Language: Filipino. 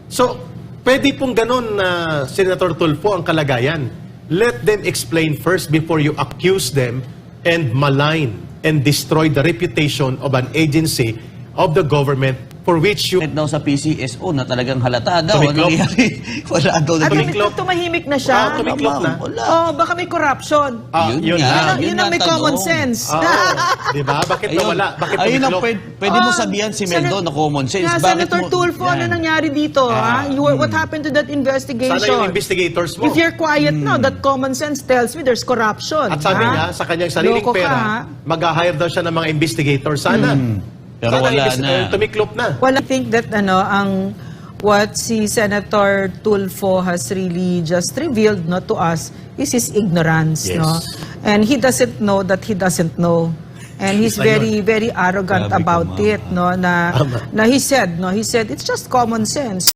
So, pwede pong ganun na Senator Tulfo ang kalagayan. Let them explain first before you accuse them and malign and destroy the reputation of an agency of the government for which you... daw sa PCSO na talagang halata daw. Tumiklop. Nangyari. Wala daw. At Tumiklop. tumahimik na siya. Tumiklop na. Wala. Oh, baka may corruption. Yun nga. Yun ang may tanong. common sense. Di ba? Bakit Ayun. nawala? Bakit Ayun ang tumiklop? pwede mo sabihan si Meldo na common sense. Yeah, Bakit Senator mo- Tulfo, ano Yan. nangyari dito? What happened to that investigation? Sana yung investigators mo. If you're quiet now, that common sense tells me there's corruption. At sabi ha? niya, sa kanyang sariling Loko ka, pera, ha? mag-hire daw siya ng mga investigators. Sana. Pero Sana wala na. tumiklop na. Well, I think that what si Senator Tulfo has really just revealed to us is his ignorance, Yes. no? And he doesn't know that he doesn't know. And he's Ayun. very arrogant Grabe ka, about mama. it, no? Na he said it's just common sense.